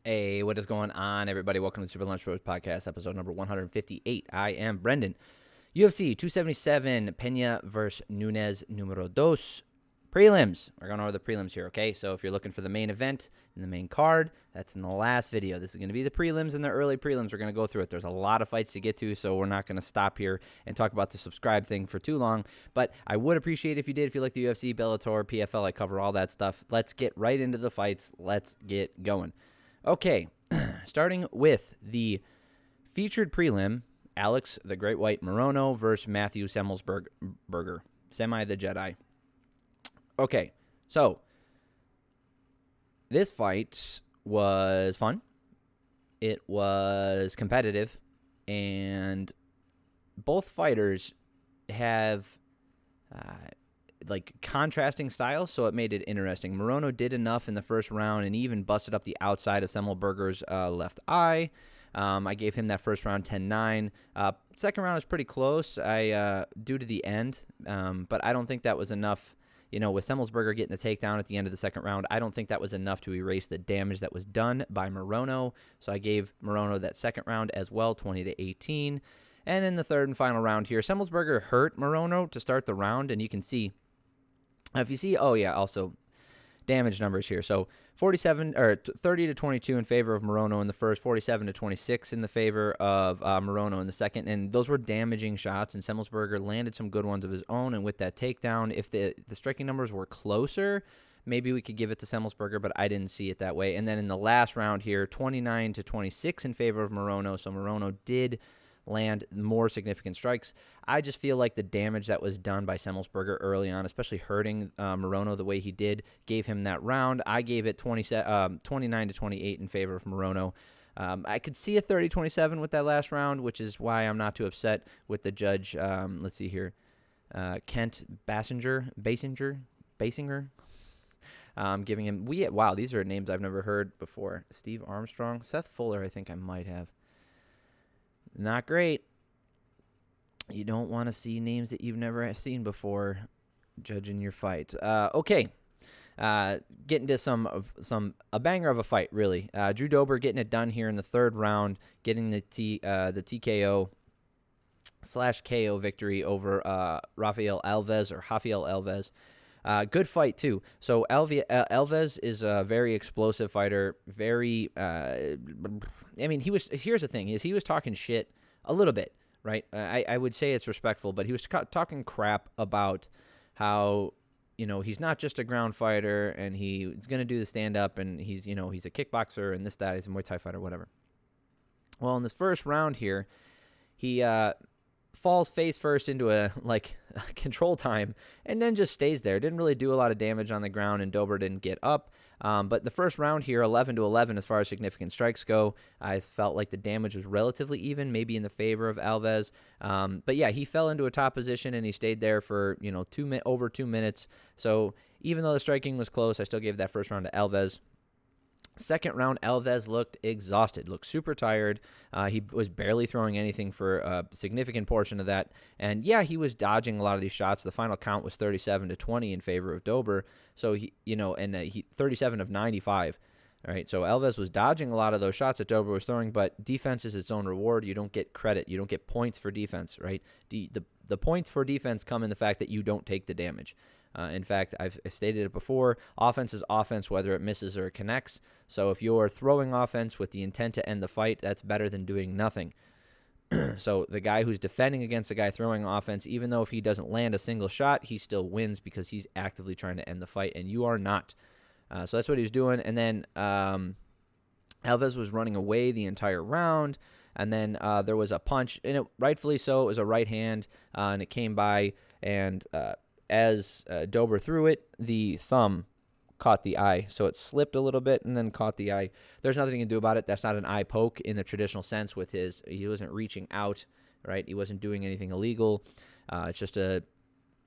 Hey, what is going on, everybody? Welcome to the Super Lunch Bros Podcast, episode number 158. I am Brendan. UFC 277, Pena versus Nunes, numero dos. Prelims. We're going over the prelims here, okay? So if you're looking for the main event and the main card, that's in the last video. This is going to be the prelims and the early prelims. We're going to go through it. There's a lot of fights to get to, so we're not going to stop here and talk about the subscribe thing for too long. But I would appreciate if you did. If you like the UFC, Bellator, PFL, I cover all that stuff. Let's get right into the fights. Let's get going. Okay, starting with the featured prelim, Alex the Great White Morono versus Matthew Semelsberger, Semi the Jedi. Okay, so this fight was fun. It was competitive, and both fighters have contrasting styles, so it made it interesting. Morono did enough in the first round and even busted up the outside of Semelsberger's left eye. I gave him that first round 10-9. Second round was pretty close due to the end, but I don't think that was enough. You know, with Semelsberger getting the takedown at the end of the second round, I don't think that was enough to erase the damage that was done by Morono. So I gave Morono that second round as well, 20-18. And in the third and final round here, Semelsberger hurt Morono to start the round, and you can see, if you see, also damage numbers here. So 30-22 in favor of Morono in the first, 47-26 in the favor of Morono in the second, and those were damaging shots, and Semelsberger landed some good ones of his own, and with that takedown, if the striking numbers were closer, maybe we could give it to Semelsberger, but I didn't see it that way. And then in the last round here, 29-26 in favor of Morono, so Morono did land more significant strikes. I just feel like the damage that was done by Semelsberger early on, especially hurting Morono the way he did, gave him that round. I gave it 29-28 in favor of Morono. I could see a 30-27 with that last round, which is why I'm not too upset with the judge. Let's see here. Kent Basinger. Giving him, wow, these are names I've never heard before. Steve Armstrong. Seth Fuller, I think I might have. Not great. You don't want to see names that you've never seen before judging your fight. Okay. Getting to a banger of a fight, really. Drew Dober getting it done here in the third round, getting the TKO / KO victory over Rafael Alves. Good fight, too. So Alves is a very explosive fighter. Very, here's the thing, is he was talking shit a little bit, right? I would say it's respectful, but he was talking crap about how, he's not just a ground fighter, and he's going to do the stand-up, and he's a kickboxer, and this, that, he's a Muay Thai fighter, whatever. Well, in this first round here, he falls face first into a control time and then just stays there. Didn't really do a lot of damage on the ground, and Dober didn't get up. But the first round here, 11-11 as far as significant strikes go. I felt like the damage was relatively even, maybe in the favor of Alves. But yeah, he fell into a top position and he stayed there for over 2 minutes. So even though the striking was close, I still gave that first round to Alves. Second round, Alves looked exhausted, looked super tired. He was barely throwing anything for a significant portion of that. And yeah, he was dodging a lot of these shots. The final count was 37-20 in favor of Dober. So he 37 of 95. All right, so Alves was dodging a lot of those shots that Dober was throwing, but defense is its own reward. You don't get credit. You don't get points for defense, right? The points for defense come in the fact that you don't take the damage. In fact, I've stated it before, offense is offense whether it misses or it connects. So if you're throwing offense with the intent to end the fight, that's better than doing nothing. So the guy who's defending against the guy throwing offense, even though if he doesn't land a single shot, he still wins because he's actively trying to end the fight, and you are not. So that's what he was doing. And then Alves was running away the entire round. And then there was a punch, and rightfully so, it was a right hand, and it came by, and as Dober threw it, the thumb caught the eye. So it slipped a little bit and then caught the eye. There's nothing you can do about it. That's not an eye poke in the traditional sense he wasn't reaching out, right? He wasn't doing anything illegal. It's just a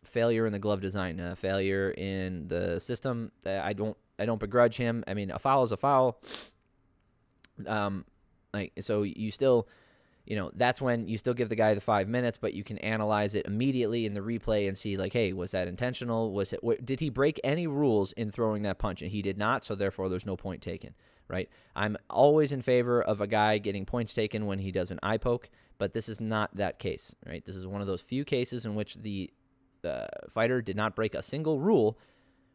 failure in the glove design, a failure in the system. I don't begrudge him. I mean, a foul is a foul. So you still, that's when you still give the guy the 5 minutes, but you can analyze it immediately in the replay and see, like, hey, was that intentional? Did he break any rules in throwing that punch? And he did not, so therefore there's no point taken, right? I'm always in favor of a guy getting points taken when he does an eye poke, but this is not that case, right? This is one of those few cases in which the fighter did not break a single rule,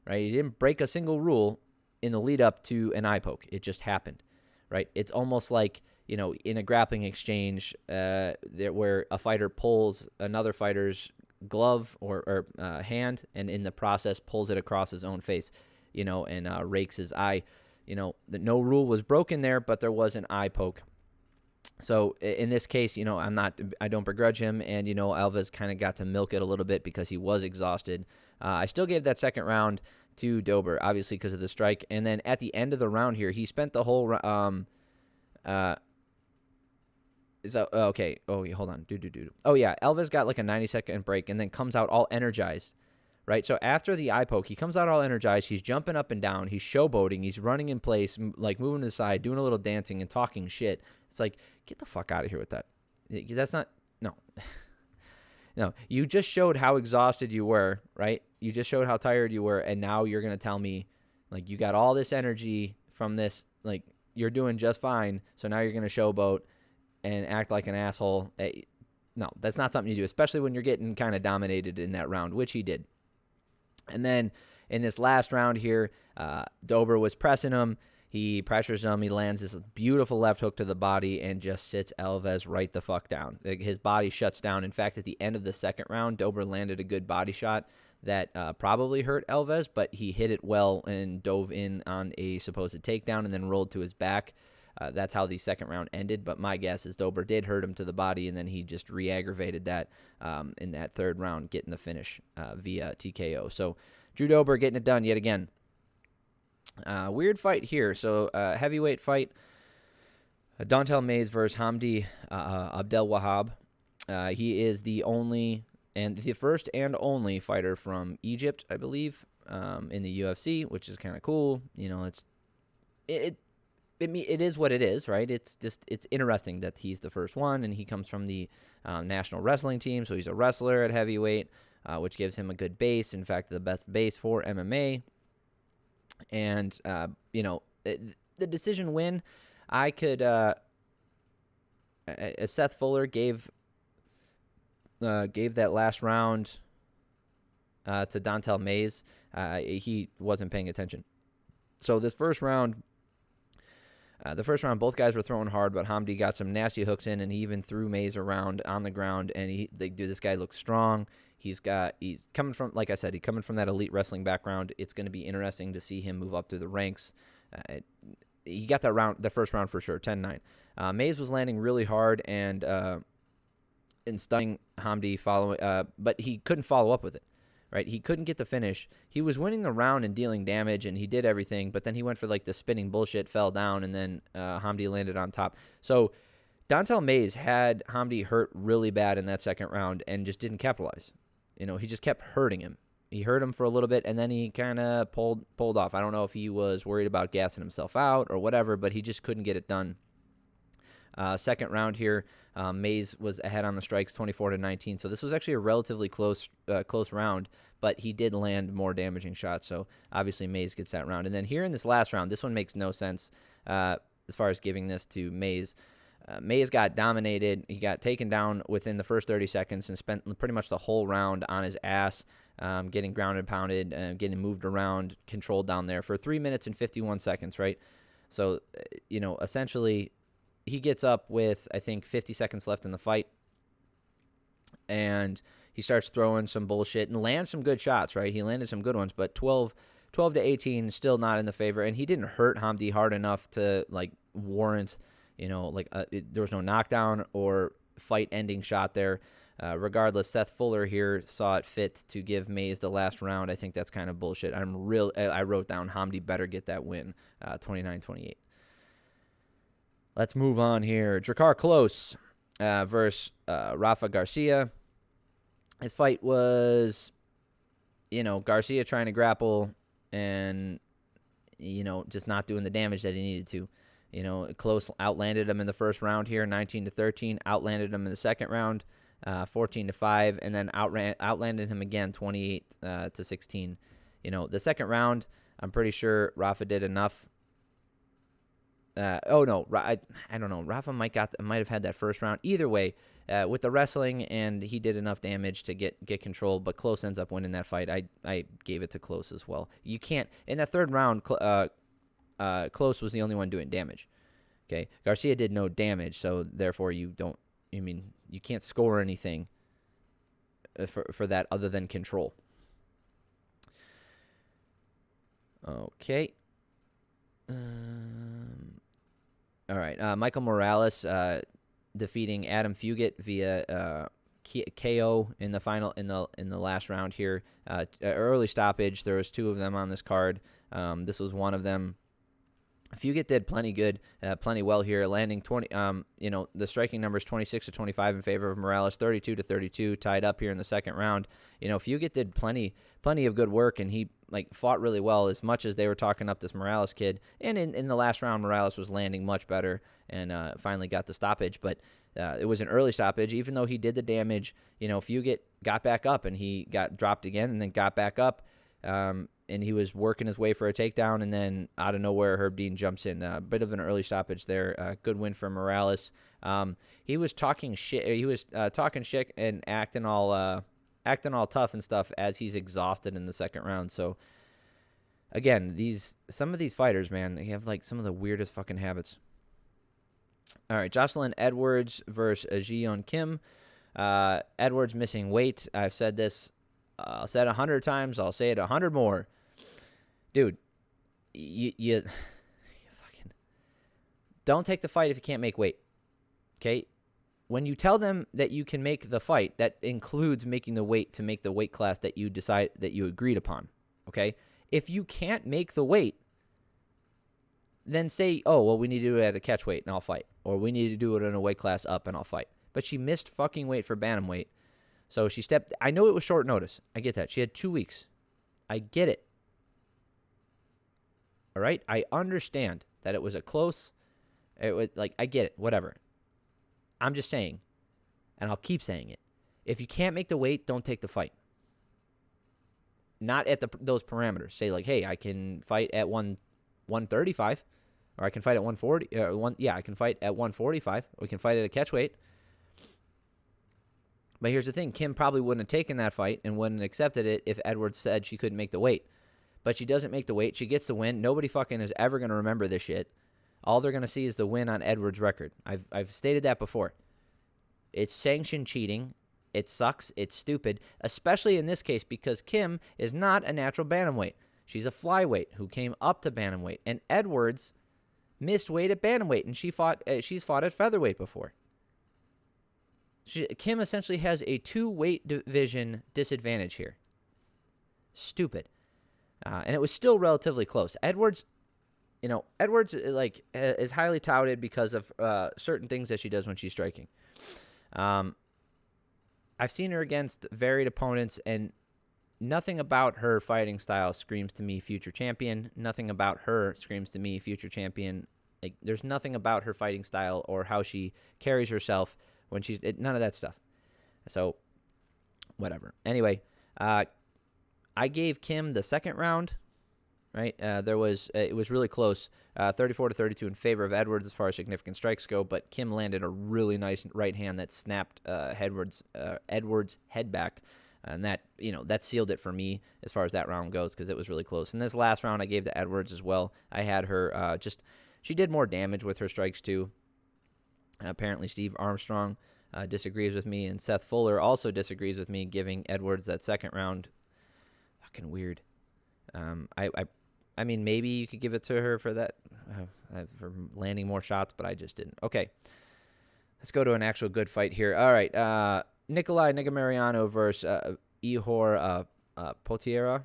right? He didn't break a single rule in the lead up to an eye poke. It just happened, right? It's almost like, in a grappling exchange where a fighter pulls another fighter's glove or hand, and in the process pulls it across his own face, and rakes his eye. No rule was broken there, but there was an eye poke. So in this case, I don't begrudge him, and, Alves kind of got to milk it a little bit because he was exhausted. I still gave that second round to Dober, obviously because of the strike. And then at the end of the round here, he spent the whole okay. Oh, hold on. Oh, yeah. Alves got like a 90-second break and then comes out all energized, right? So after the eye poke, he comes out all energized. He's jumping up and down. He's showboating. He's running in place, like moving to the side, doing a little dancing and talking shit. It's like, get the fuck out of here with that. That's not, no. No, you just showed how exhausted you were, right? You just showed how tired you were, and now you're going to tell me, like, you got all this energy from this, like, you're doing just fine, so now you're going to showboat and act like an asshole. No, that's not something you do, especially when you're getting kind of dominated in that round, which he did. And then in this last round here, Dober was pressing him. He pressures him. He lands this beautiful left hook to the body and just sits Alves right the fuck down. His body shuts down. In fact, at the end of the second round, Dober landed a good body shot that probably hurt Alves, but he hit it well and dove in on a supposed takedown and then rolled to his back. That's how the second round ended, but my guess is Dober did hurt him to the body, and then he just re-aggravated that in that third round, getting the finish via TKO. So Drew Dober getting it done yet again. Weird fight here. So heavyweight fight, Dontel Mays versus Hamdi Abdelwahab. He is the first and only fighter from Egypt, I believe, in the UFC, which is kind of cool. It is what it is, right? It's interesting that he's the first one, and he comes from the national wrestling team, so he's a wrestler at heavyweight, which gives him a good base. In fact, the best base for MMA. And the decision win, I could. Seth Fuller gave that last round to Dontel Mays. He wasn't paying attention. So this first round. Both guys were throwing hard, but Hamdi got some nasty hooks in, and he even threw Mays around on the ground. And this guy looks strong. He's coming from, like I said, he's coming from that elite wrestling background. It's going to be interesting to see him move up through the ranks. He got the first round for sure, 10-9. Mays was landing really hard and stunning Hamdi but he couldn't follow up with it. Right, he couldn't get the finish. He was winning the round and dealing damage, and he did everything. But then he went for like the spinning bullshit, fell down, and then Hamdi landed on top. So Dontel Mays had Hamdi hurt really bad in that second round and just didn't capitalize. He just kept hurting him. He hurt him for a little bit, and then he kind of pulled off. I don't know if he was worried about gassing himself out or whatever, but he just couldn't get it done. Second round here, Mays was ahead on the strikes, 24-19. So this was actually a relatively close round, but he did land more damaging shots. So obviously Mays gets that round. And then here in this last round, this one makes no sense as far as giving this to Mays. Mays got dominated. He got taken down within the first 30 seconds and spent pretty much the whole round on his ass, getting grounded and pounded, getting moved around, controlled down there for 3 minutes and 51 seconds, right? So, essentially he gets up with, I think, 50 seconds left in the fight, and he starts throwing some bullshit and lands some good shots, right? He landed some good ones, but 12-18 still not in the favor, and he didn't hurt Hamdi hard enough to, like, warrant, there was no knockdown or fight-ending shot there. Regardless, Seth Fuller here saw it fit to give Mays the last round. I think that's kind of bullshit. I wrote down Hamdi better get that win, 29-28. Let's move on here. Drakkar Klose versus Rafa Garcia. His fight was, Garcia trying to grapple and, just not doing the damage that he needed to. Klose outlanded him in the first round here, 19-13. Outlanded him in the second round, 14-5, and then outlanded him again, 28-16. The second round, I'm pretty sure Rafa did enough. I don't know. Rafa might have had that first round. Either way, with the wrestling, and he did enough damage to get control. But Klose ends up winning that fight. I gave it to Klose as well. You can't in that third round. Klose was the only one doing damage. Okay, Garcia did no damage, so therefore you can't score anything for that other than control. Okay. All right. Michael Morales defeating Adam Fugit via KO in the final in the last round here. Early stoppage. There was 2 of them on this card. This was one of them. Fugit did plenty well here, landing 20. The striking numbers 26-25 in favor of Morales, 32-32, tied up here in the second round. Fugit did plenty of good work, and he fought really well. As much as they were talking up this Morales kid, and in the last round, Morales was landing much better and finally got the stoppage. But it was an early stoppage, even though he did the damage. Fugit got back up, and he got dropped again, and then got back up. And he was working his way for a takedown, and then out of nowhere, Herb Dean jumps in. A bit of an early stoppage there. Good win for Morales. He was talking shit. He was talking shit and acting all tough and stuff as he's exhausted in the second round. So again, some of these fighters, man, they have some of the weirdest fucking habits. All right, Jocelyn Edwards versus Ji-Yeon Kim. Edwards missing weight. I've said this. I'll say it 100 times. I'll say it 100 more. Dude, you fucking don't take the fight if you can't make weight. Okay? When you tell them that you can make the fight, that includes making the weight to make the weight class that you decide that you agreed upon. Okay? If you can't make the weight, then say, oh, well, we need to do it at a catch weight and I'll fight. Or we need to do it in a weight class up and I'll fight. But she missed fucking weight for bantamweight. So she stepped. I know it was short notice. I get that. She had 2 weeks. I get it. All right? I understand that it was a close. It was I get it. Whatever. I'm just saying, and I'll keep saying it. If you can't make the weight, don't take the fight. Not at those parameters. Say hey, I can fight at 135, or I can fight at 140. I can fight at 145. We can fight at a catch weight. But here's the thing. Kim probably wouldn't have taken that fight and wouldn't have accepted it if Edwards said she couldn't make the weight. But she doesn't make the weight. She gets the win. Nobody fucking is ever going to remember this shit. All they're going to see is the win on Edwards' record. I've stated that before. It's sanctioned cheating. It sucks. It's stupid. Especially in this case because Kim is not a natural bantamweight. She's a flyweight who came up to bantamweight. And Edwards missed weight at bantamweight, and she's fought at featherweight before. Kim essentially has a 2-weight division disadvantage here. Stupid. And it was still relatively close. Edwards is highly touted because of certain things that she does when she's striking. I've seen her against varied opponents, and nothing about her fighting style screams to me future champion. Nothing about her screams to me future champion. There's nothing about her fighting style or how she carries herself when none of that stuff. So, whatever. Anyway, I gave Kim the second round, right? It was really close, 34-32 in favor of Edwards as far as significant strikes go, but Kim landed a really nice right hand that snapped Edwards' head back, and that sealed it for me as far as that round goes because it was really close. And this last round I gave to Edwards as well. I had her she did more damage with her strikes too. Apparently, Steve Armstrong disagrees with me, and Seth Fuller also disagrees with me, giving Edwards that second round. Fucking weird. I mean, maybe you could give it to her for that, for landing more shots, but I just didn't. Okay, let's go to an actual good fight here. All right, Nikolai Negumereanu versus Ihor Potieria.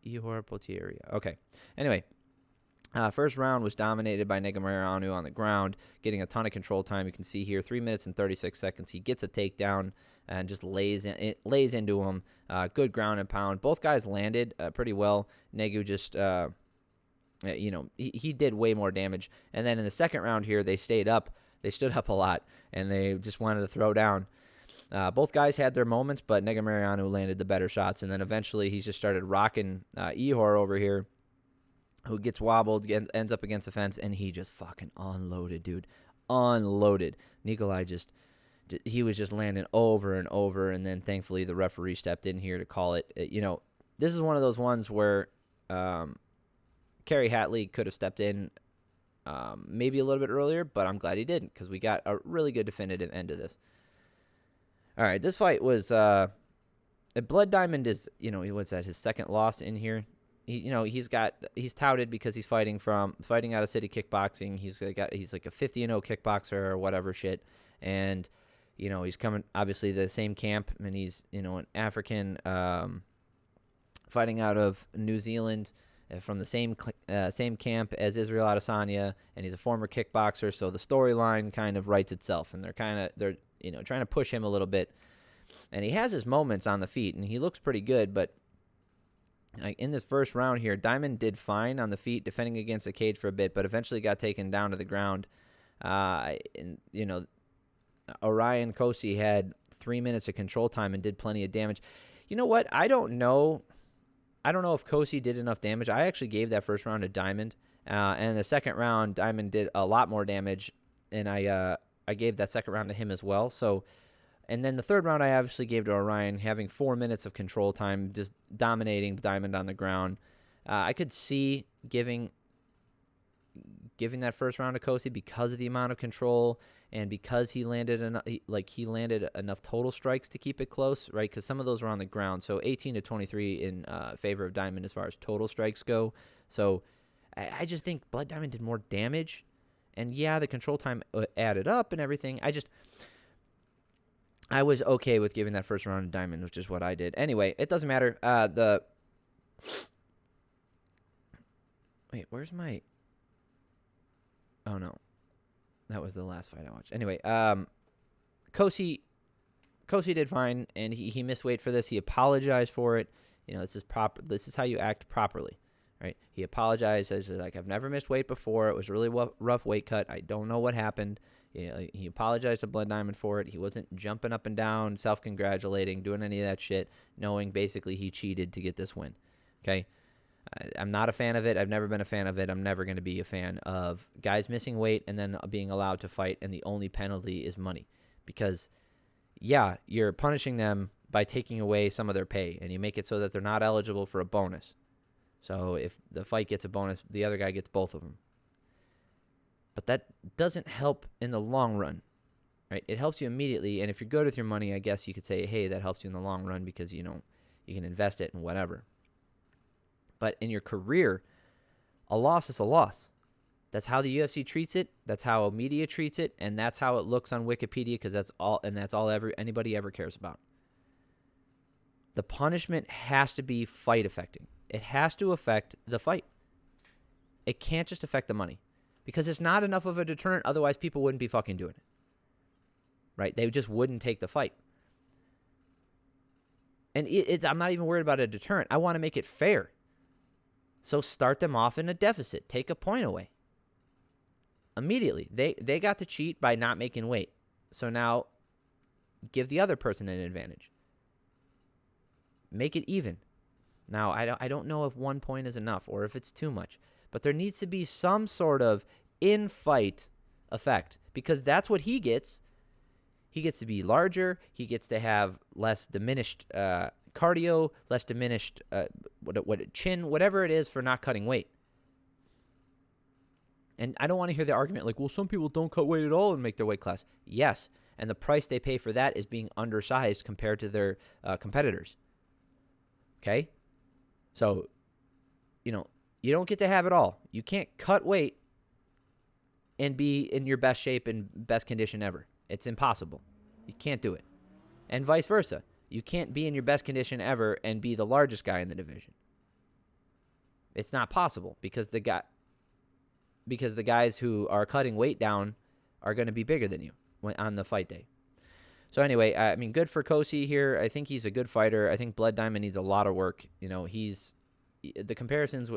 Ihor Potieria. Okay. Anyway, First round was dominated by Morono on the ground, getting a ton of control time. You can see here, 3 minutes and 36 seconds. He gets a takedown and just lays into him. Good ground and pound. Both guys landed pretty well. Negu just, he did way more damage. And then in the second round here, they stayed up. They stood up a lot, and they just wanted to throw down. Both guys had their moments, but Morono landed the better shots. And then eventually he just started rocking Ihor over here, who gets wobbled, ends up against the fence, and he just fucking unloaded, dude. Unloaded. Nikolai he was just landing over and over, and then thankfully the referee stepped in here to call it. This is one of those ones where Kerry Hatley could have stepped in maybe a little bit earlier, but I'm glad he didn't, because we got a really good definitive end to this. All right, this fight was Blood Diamond is, what's that, his second loss in here? He's touted because he's fighting out of city kickboxing. He's like a 50-0 kickboxer or whatever shit, and he's coming obviously the same camp, and he's an African fighting out of New Zealand from the same camp as Israel Adesanya, and he's a former kickboxer. So the storyline kind of writes itself, and they're trying to push him a little bit, and he has his moments on the feet, and he looks pretty good, but. In this first round here, Diamond did fine on the feet, defending against the cage for a bit, but eventually got taken down to the ground. Orion Kosi had 3 minutes of control time and did plenty of damage. You know what? I don't know if Kosi did enough damage. I actually gave that first round to Diamond, and the second round, Diamond did a lot more damage, and I gave that second round to him as well. So. And then the third round, I obviously gave to Orion, having 4 minutes of control time, just dominating Diamond on the ground. I could see giving that first round to Kosi because of the amount of control and because he landed enough total strikes to keep it close, right? Because some of those were on the ground. So 18-23 in favor of Diamond as far as total strikes go. So I just think Blood Diamond did more damage, and yeah, the control time added up and everything. I was okay with giving that first round to Diamond, which is what I did. Anyway, it doesn't matter. Wait, where's my... Oh, no. That was the last fight I watched. Anyway, Kosi did fine, and he missed weight for this. He apologized for it. This is proper. This is how you act properly, right? He apologized. Says, I've never missed weight before. It was a really rough weight cut. I don't know what happened. He apologized to Blood Diamond for it. He wasn't jumping up and down, self-congratulating, doing any of that shit, knowing basically he cheated to get this win. Okay? I'm not a fan of it. I've never been a fan of it. I'm never going to be a fan of guys missing weight and then being allowed to fight, and the only penalty is money. Because, yeah, you're punishing them by taking away some of their pay, and you make it so that they're not eligible for a bonus. So if the fight gets a bonus, the other guy gets both of them. But that doesn't help in the long run, right? It helps you immediately, and if you're good with your money, I guess you could say, hey, that helps you in the long run because, you can invest it in whatever. But in your career, a loss is a loss. That's how the UFC treats it. That's how media treats it, and that's how it looks on Wikipedia because that's all anybody ever cares about. The punishment has to be fight affecting. It has to affect the fight. It can't just affect the money. Because it's not enough of a deterrent, otherwise people wouldn't be fucking doing it. Right? They just wouldn't take the fight. And I'm not even worried about a deterrent. I want to make it fair. So start them off in a deficit. Take a point away. Immediately. They got to cheat by not making weight. So now give the other person an advantage. Make it even. Now, I don't know if 1 point is enough or if it's too much. But there needs to be some sort of in-fight effect because that's what he gets. He gets to be larger. He gets to have less diminished cardio, less diminished chin, whatever it is for not cutting weight. And I don't want to hear the argument like, well, some people don't cut weight at all and make their weight class. Yes, and the price they pay for that is being undersized compared to their competitors. Okay? So, you don't get to have it all. You can't cut weight and be in your best shape and best condition ever. It's impossible. You can't do it. And vice versa. You can't be in your best condition ever and be the largest guy in the division. It's not possible because because the guys who are cutting weight down are going to be bigger than you on the fight day. So anyway, I mean, good for Kosi here. I think he's a good fighter. I think Blood Diamond needs a lot of work. You know, the comparisons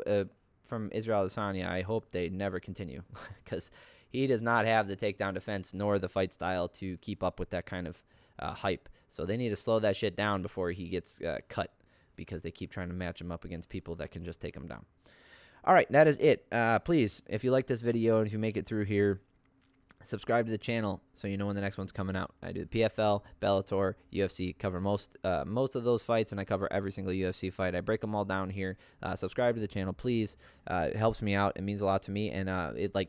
from Israel Adesanya, I hope they never continue because he does not have the takedown defense nor the fight style to keep up with that kind of hype. So they need to slow that shit down before he gets cut, because they keep trying to match him up against people that can just take him down. All right, that is it. Please, if you like this video and if you make it through here, subscribe to the channel so you know when the next one's coming out. I do PFL, Bellator, UFC, cover most of those fights, and I cover every single UFC fight. I break them all down here. Subscribe to the channel, please. It helps me out. It means a lot to me. And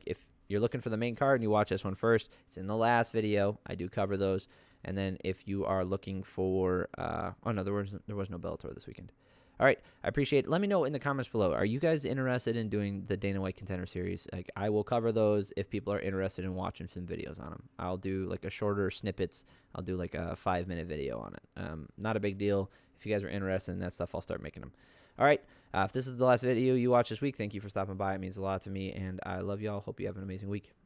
if you're looking for the main card and you watch this one first, it's in the last video. I do cover those. And then if you are looking for oh no, there was no Bellator this weekend. All right, I appreciate it. Let me know in the comments below. Are you guys interested in doing the Dana White Contender Series? Like, I will cover those if people are interested in watching some videos on them. I'll do like a shorter snippets. I'll do like a 5-minute video on it. Not a big deal. If you guys are interested in that stuff, I'll start making them. All right, if this is the last video you watch this week, thank you for stopping by. It means a lot to me, and I love y'all. Hope you have an amazing week.